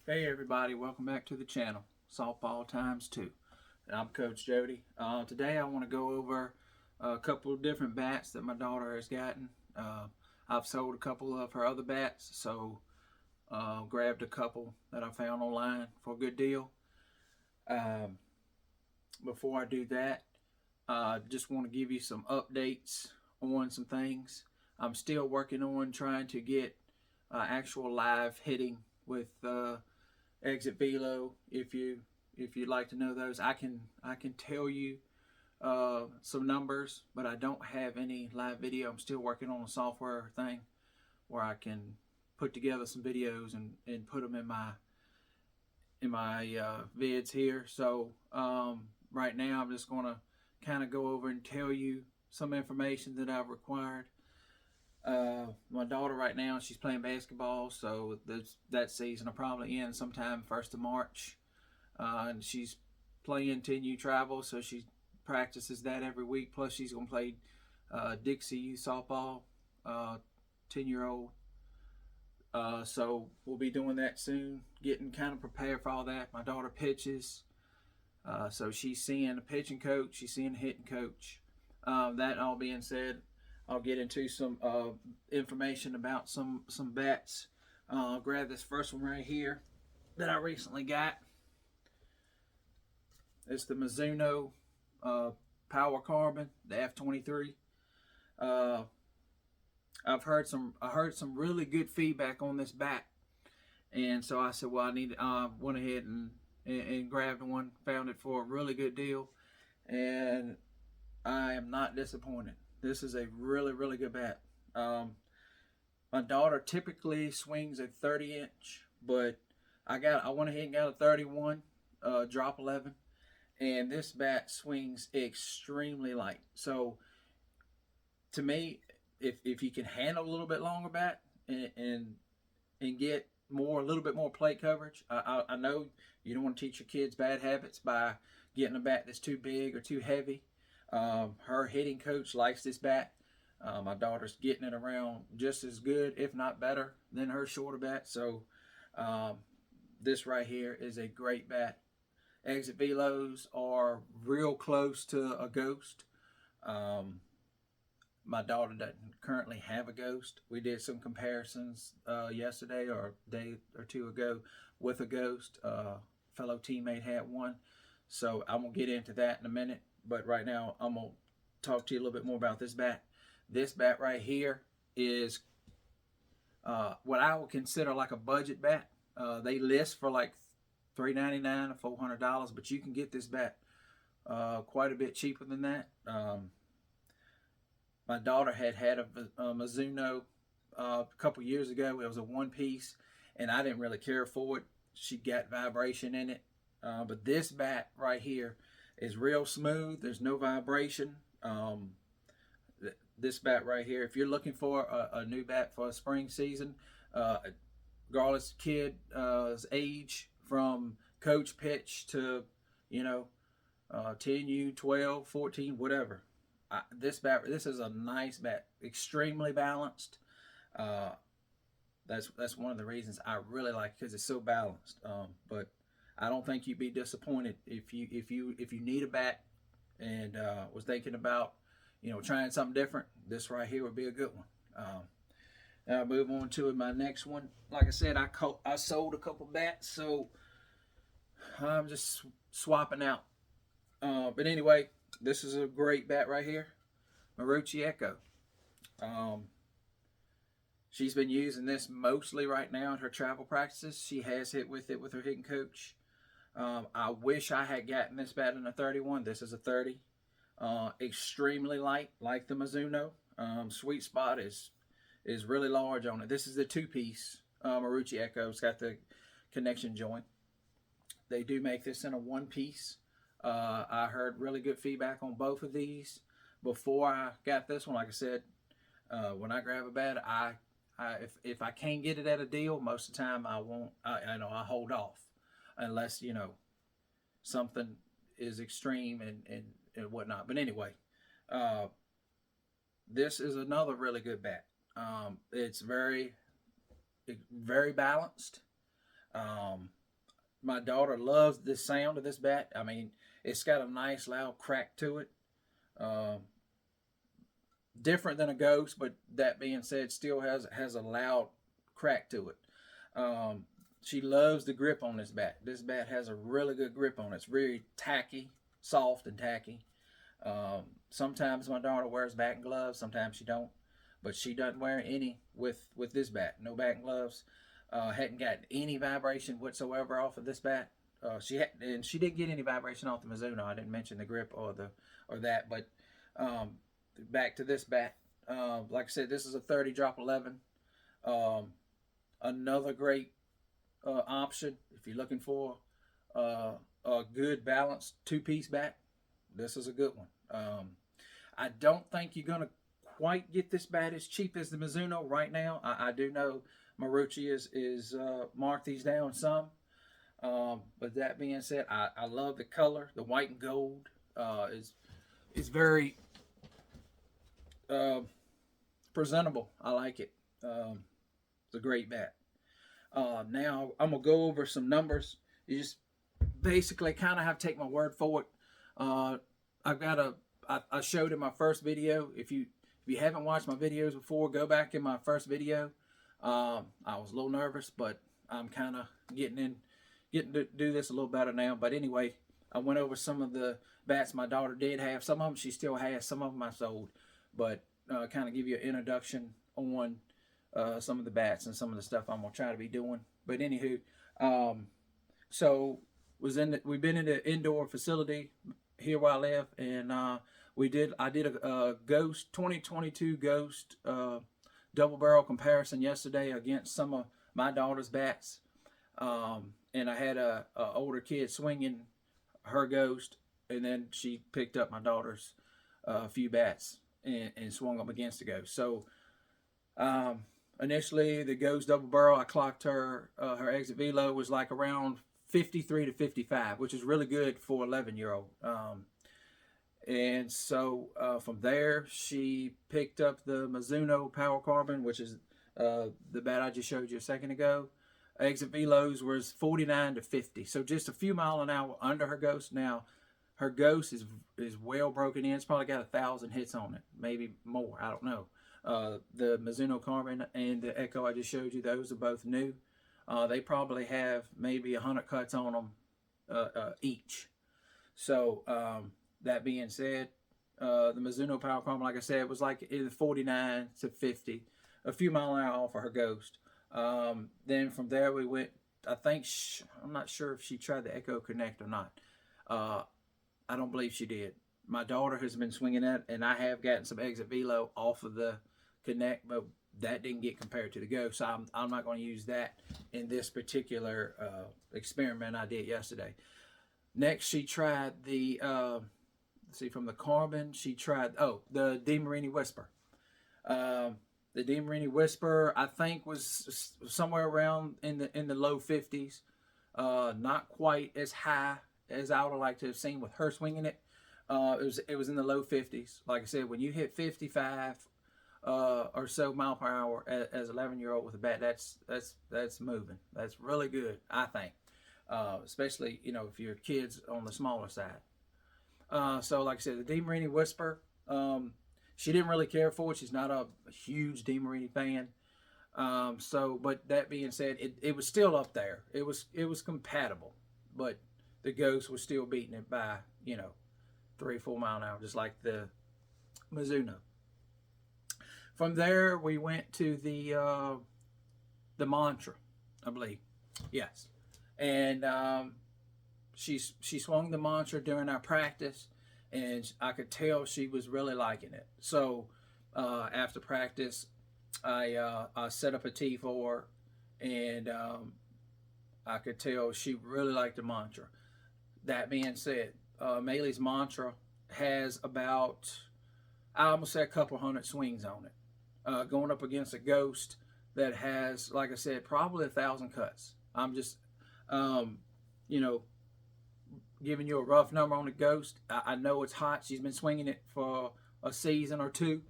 Hey everybody, welcome back to the channel, Softball Times 2. And I'm Coach Jody. Today I want to go over a couple of different bats that my daughter has gotten. I've sold a couple of her other bats, so grabbed a couple that I found online for a good deal. Um, Before I do that, I just want to give you some updates on some things. I'm still working on trying to get actual live hitting with exit velo. If you'd like to know those, I can tell you some numbers, but I don't have any live video. I'm still working on a software thing where I can put together some videos and put them in my vids here. So right now I'm just going to kind of go over and tell you some information that I've required. My daughter right now, she's playing basketball, so that season will probably end sometime 1st of March. And she's playing 10U travel, so she practices that every week. Plus, she's going to play Dixie youth softball, 10-year-old. So we'll be doing that soon, getting kind of prepared for all that. My daughter pitches, so she's seeing a pitching coach, she's seeing a hitting coach. That all being said, I'll get into some information about some bats. I'll grab this first one right here that I recently got. It's the Mizuno Power Carbon, the F23. Uh, I heard some really good feedback on this bat, and so I said, well, went ahead and grabbed one, found it for a really good deal, and I am not disappointed. This is a really, really good bat. My daughter typically swings a 30-inch, but I went ahead and got a 31 drop 11, and this bat swings extremely light. So to me, if you can handle a little bit longer bat and get a little bit more plate coverage, I know you don't want to teach your kids bad habits by getting a bat that's too big or too heavy. Her hitting coach likes this bat. My daughter's getting it around just as good, if not better, than her shorter bat. So this right here is a great bat. Exit velos are real close to a ghost. My daughter doesn't currently have a ghost. We did some comparisons yesterday or a day or two ago with a ghost. Fellow teammate had one. So I'm going to get into that in a minute. But right now, I'm going to talk to you a little bit more about this bat. This bat right here is what I would consider like a budget bat. They list for like $399 or $400, but you can get this bat quite a bit cheaper than that. My daughter had a Mizuno a couple years ago. It was a one-piece, and I didn't really care for it. She got vibration in it. But this bat right here is real smooth. There's no vibration. This bat right here, if you're looking for a new bat for a spring season, regardless kid's age, from coach pitch to 10U, 12, 14, whatever. This is a nice bat, extremely balanced. That's one of the reasons I really like it, because it's so balanced. But I don't think you'd be disappointed if you need a bat and was thinking about trying something different. This right here would be a good one. Now I'll move on to my next one. Like I said, I sold a couple bats, so I'm just swapping out. But anyway, this is a great bat right here, Marucci Echo. She's been using this mostly right now in her travel practices. She has hit with it with her hitting coach. I wish I had gotten this bat in a 31. This is a 30. Extremely light, like the Mizuno. Sweet spot is really large on it. This is the two-piece Marucci Echo. It's got the connection joint. They do make this in a one-piece. I heard really good feedback on both of these before I got this one. Like I said, when I grab a bat, if I can't get it at a deal, most of the time I won't. I hold off unless something is extreme and whatnot. But anyway, this is another really good bat. It's very balanced. My daughter loves the sound of this bat. I mean, it's got a nice loud crack to it. Um, Different than a Ghost, but that being said, still has a loud crack to it. Um, she loves the grip on this bat. This bat has a really good grip on it. It's very tacky, soft and tacky. Sometimes my daughter wears batting gloves. Sometimes she don't, but she doesn't wear any with this bat. No batting gloves. Hadn't gotten any vibration whatsoever off of this bat. And she didn't get any vibration off the Mizuno. I didn't mention the grip or that, but um, back to this bat. Like I said, this is a 30 drop 11. Um, Another great option if you're looking for a good balanced two-piece bat. This is a good one. I don't think you're gonna quite get this bat as cheap as the Mizuno right now. I do know Marucci is marked these down some. But that being said, I love the color. The white and gold is very presentable. I like it. It's a great bat. Now I'm gonna go over some numbers. You just basically kind of have to take my word for it. I showed in my first video. If you haven't watched my videos before, go back in my first video. I was a little nervous, but I'm kind of getting to do this a little better now. But anyway, I went over some of the bats my daughter did have. Some of them she still has. Some of them I sold. But kind of give you an introduction on some of the bats and some of the stuff I'm gonna try to be doing. But anywho, so we've been in the indoor facility here where I live, and I did a Ghost 2022 Ghost double barrel comparison yesterday against some of my daughter's bats, and I had a older kid swinging her Ghost, and then she picked up my daughter's few bats and swung them against the Ghost. So initially the Ghost double barrel, I clocked her exit velo was like around 53 to 55, which is really good for 11-year-old. And so from there, she picked up the Mizuno Power Carbon, which is the bat I just showed you a second ago. Exit velos was 49 to 50, so just a few mile an hour under her Ghost. Now, her Ghost is well broken in. It's probably got 1,000 hits on it, maybe more. I don't know. The Mizuno Carbon and the Echo I just showed you, those are both new. They probably have maybe 100 cuts on them each. So that being said, the Mizuno Power Carbon, like I said, was like either 49 to 50, a few mile an hour off of her Ghost. Then from there we went, I think, I'm not sure if she tried the Echo Connect or not. I don't believe she did. My daughter has been swinging that, and I have gotten some exit velo off of the Connect, but that didn't get compared to the Ghost. So I'm not going to use that in this particular experiment I did yesterday. Next, she tried the, let's see, from the Carbon, she tried, the DeMarini Whisper. The DeMarini Whisper, I think, was somewhere around in the low 50s. Not quite as high as I would like to have seen with her swinging it. It was in the low 50s. Like I said, when you hit 55 or so mile per hour as 11-year-old with a bat, that's moving. That's really good, I think. Especially, if your kid's on the smaller side. So like I said, the DeMarini Whisper, she didn't really care for it. She's not a huge DeMarini fan. But that being said, it was still up there. It was compatible, but the Ghost was still beating it by 3 or 4 mile an hour, just like the Mizuno. From there, we went to the Mantra, I believe. Yes, and she swung the Mantra during our practice, and I could tell she was really liking it. So after practice, I set up a tee for her, and I could tell she really liked the Mantra. That being said, Maylee's Mantra has about, I almost say, a couple hundred swings on it. Going up against a Ghost that has, like I said, probably 1,000 cuts. I'm just, giving you a rough number on the Ghost. I know it's hot. She's been swinging it for a season or two,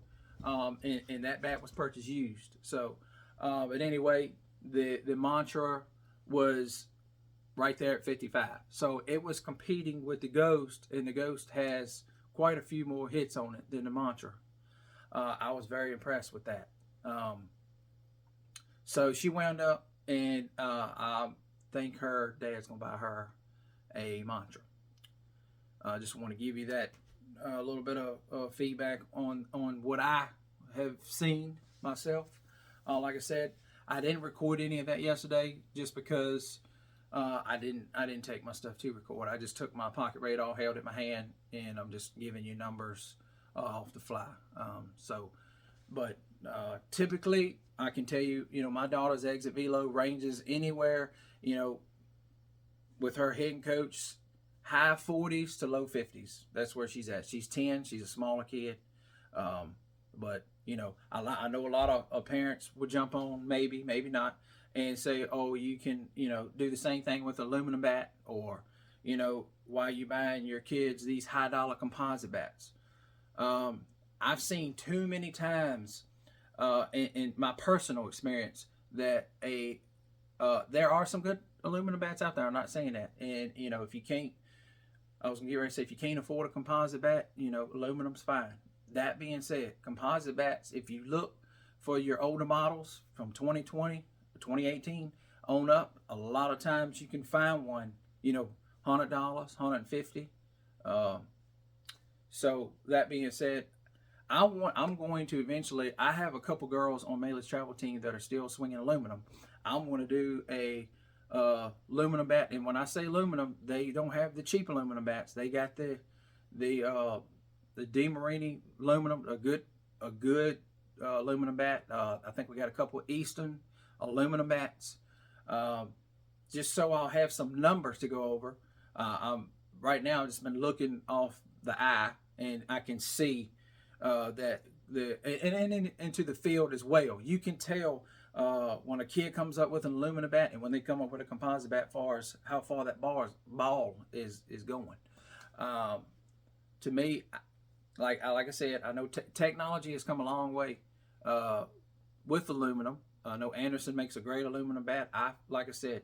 and that bat was purchased used. So, but anyway, the Mantra was right there at 55. So it was competing with the Ghost, and the Ghost has quite a few more hits on it than the Mantra. I was very impressed with that. So she wound up, and I think her dad's gonna buy her a Mantra. I just want to give you that a little bit of feedback on what I have seen myself. Like I said, I didn't record any of that yesterday just because I didn't take my stuff to record. I just took my pocket radar, held it in my hand, and I'm just giving you numbers off the fly. But typically, I can tell you, my daughter's exit velo ranges anywhere, with her hitting coach, high 40s to low 50s. That's where she's at. She's 10. She's a smaller kid. But, I know a lot of parents would jump on, maybe not, and say, oh, you can, do the same thing with aluminum bat, or, why you buying your kids these high dollar composite bats. I've seen too many times in my personal experience that there are some good aluminum bats out there. I'm not saying that. And, if you can't, I was going to get ready to say, if you can't afford a composite bat, aluminum's fine. That being said, composite bats, if you look for your older models from 2020, 2018 on up, a lot of times you can find one, $100, $150. So that being said, I'm going to eventually, I have a couple girls on Mayla's travel team that are still swinging aluminum. I'm going to do a aluminum bat, and when I say aluminum, they don't have the cheap aluminum bats. They got the DeMarini aluminum, a good aluminum bat. I think we got a couple of Easton aluminum bats. Just so I'll have some numbers to go over. Right now I've just been looking off the eye, and I can see that and into the field as well. You can tell when a kid comes up with an aluminum bat and when they come up with a composite bat, far as how far that ball is going. To me, like I said, I know technology has come a long way with aluminum. I know Anderson makes a great aluminum bat. Like I said,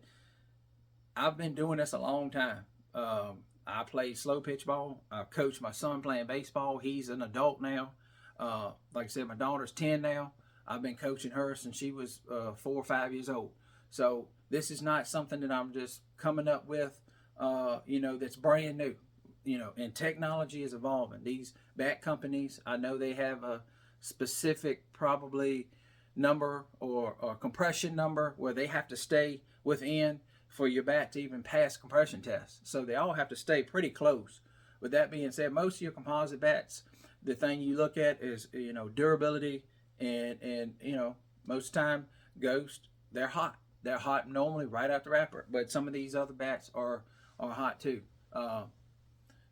I've been doing this a long time. I play slow pitch ball. I coach my son playing baseball. He's an adult now. Like I said, my daughter's 10 now. I've been coaching her since she was 4 or 5 years old. So this is not something that I'm just coming up with, that's brand new. And technology is evolving. These bat companies, I know they have a specific probably number or compression number where they have to stay within for your bat to even pass compression tests. So they all have to stay pretty close. With that being said, most of your composite bats, the thing you look at is, durability and most of the time, Ghost, they're hot. They're hot normally right after wrapper, but some of these other bats are hot too.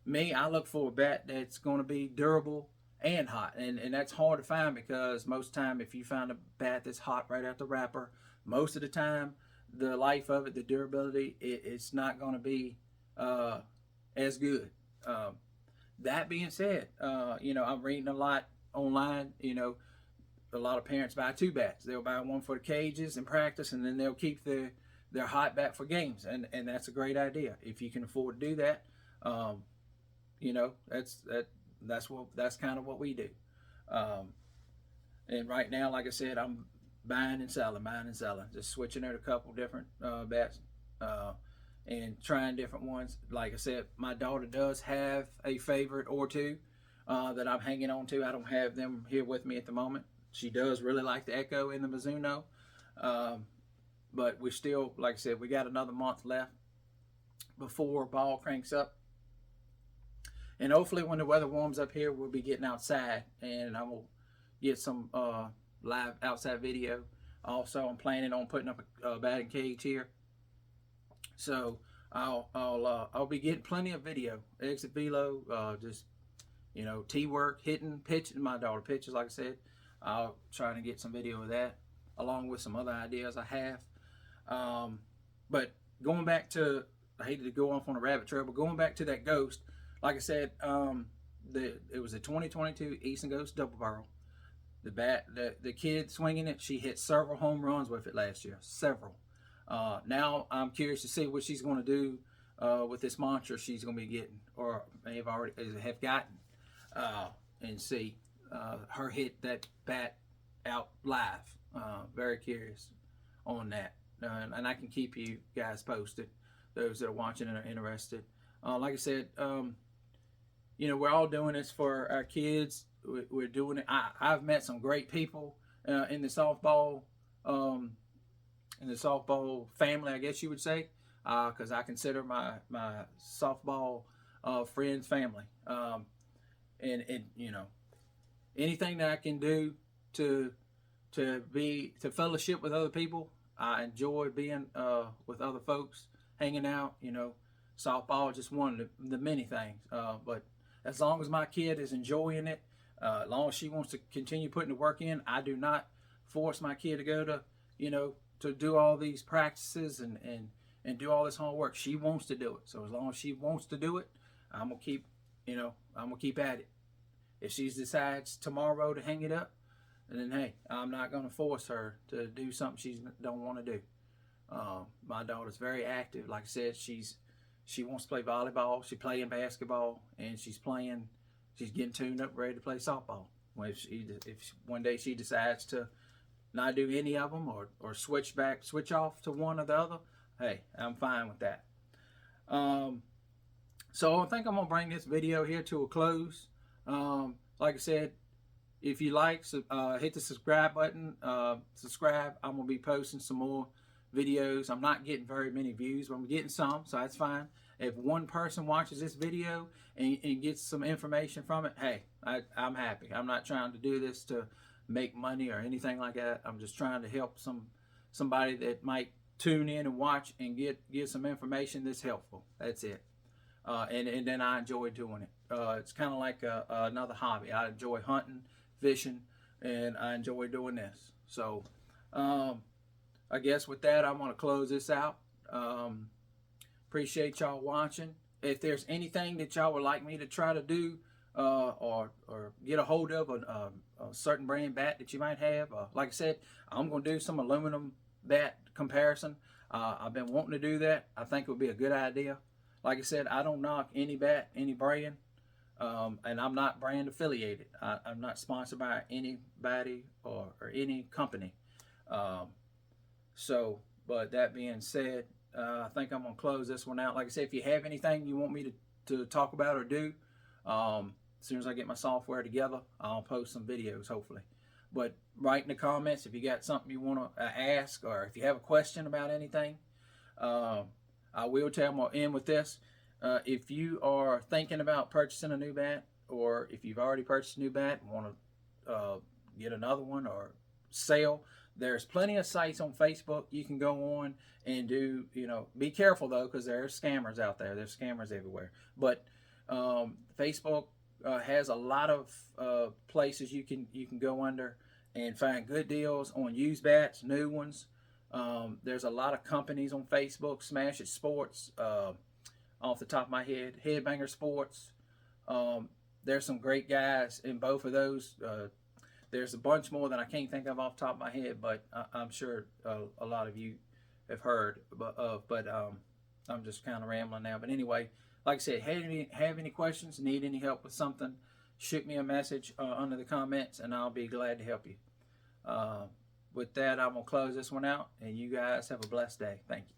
Me, I look for a bat that's going to be durable and hot, and that's hard to find because most of the time, if you find a bat that's hot right after wrapper, most of the time, the life of it, the durability, it's not going to be as good. That being said, I'm reading a lot online. A lot of parents buy 2 bats. They'll buy one for the cages and practice, and then they'll keep their hot bat for games, and that's a great idea if you can afford to do that. That's kind of what we do. And right now, like I said, I'm buying and selling, just switching out a couple different bats and trying different ones. Like I said, my daughter does have a favorite or two that I'm hanging on to. I don't have them here with me at the moment. She does really like the Echo and the Mizuno, but we still, like I said, we got another month left before ball cranks up. And hopefully when the weather warms up here, we'll be getting outside, and I will get some live outside video. Also, I'm planning on putting up a batting cage here, so I'll be getting plenty of video, exit velo, just tee work, hitting, pitching. My daughter pitches, like I said. I'll try to get some video of that, along with some other ideas I have. But going back to, I hated to go off on a rabbit trail, but going back to that Ghost, like I said, it was a 2022 Easton Ghost double barrel. The kid swinging it, she hit several home runs with it last year, several. Now I'm curious to see what she's going to do with this mantra she's going to be getting, or may have already have gotten, and see her hit that bat out live. Very curious on that, and I can keep you guys posted, those that are watching and are interested. Like I said, we're all doing this for our kids. We're doing it. I've met some great people in the softball family, I guess you would say, because I consider my softball friends family. And anything that I can do to fellowship with other people. I enjoy being with other folks, hanging out. Softball is just one of the many things. But as long as my kid is enjoying it, as long as she wants to continue putting the work in, I do not force my kid to go to, to do all these practices and do all this hard work. She wants to do it. So as long as she wants to do it, I'm gonna keep at it. If she decides tomorrow to hang it up, then hey, I'm not gonna force her to do something she don't want to do. My daughter's very active. Like I said, she wants to play volleyball. She's playing basketball, and she's getting tuned up, ready to play softball. If one day she decides to not do any of them, or switch off to one or the other, hey, I'm fine with that. So I think I'm gonna bring this video here to a close. Like I said, if you like, hit the subscribe button. Subscribe. I'm gonna be posting some more videos. I'm not getting very many views, but I'm getting some, so that's fine. If one person watches this video and gets some information from it, hey, I'm happy. I'm not trying to do this to make money or anything like that. I'm just trying to help somebody that might tune in and watch and get some information that's helpful. That's it. And then I enjoy doing it. It's kind of like another hobby. I enjoy hunting, fishing, and I enjoy doing this. So I guess with that, I'm going to close this out. Appreciate y'all watching. If there's anything that y'all would like me to try to do, or get a hold of a certain brand bat that you might have, like I said, I'm going to do some aluminum bat comparison. I've been wanting to do that. I think it would be a good idea. Like I said, I don't knock any bat, any brand, and I'm not brand affiliated. I'm not sponsored by anybody or any company. But that being said, I think I'm going to close this one out. Like I said, if you have anything you want me to talk about or do, as soon as I get my software together, I'll post some videos, hopefully. But write in the comments if you got something you want to ask, or if you have a question about anything. I will tell them I'll end with this. If you are thinking about purchasing a new bat, or if you've already purchased a new bat and want to get another one or sell, there's plenty of sites on Facebook you can go on and do, be careful though, because there are scammers out there. There's scammers everywhere. But Facebook has a lot of places you can go under and find good deals on used bats, new ones. There's a lot of companies on Facebook. Smash It Sports, off the top of my head, Headbanger Sports. There's some great guys in both of those. There's a bunch more that I can't think of off the top of my head, but I'm sure a lot of you have heard of. But I'm just kind of rambling now. But anyway, like I said, have any questions, need any help with something, shoot me a message under the comments, and I'll be glad to help you. With that, I'm going to close this one out, and you guys have a blessed day. Thank you.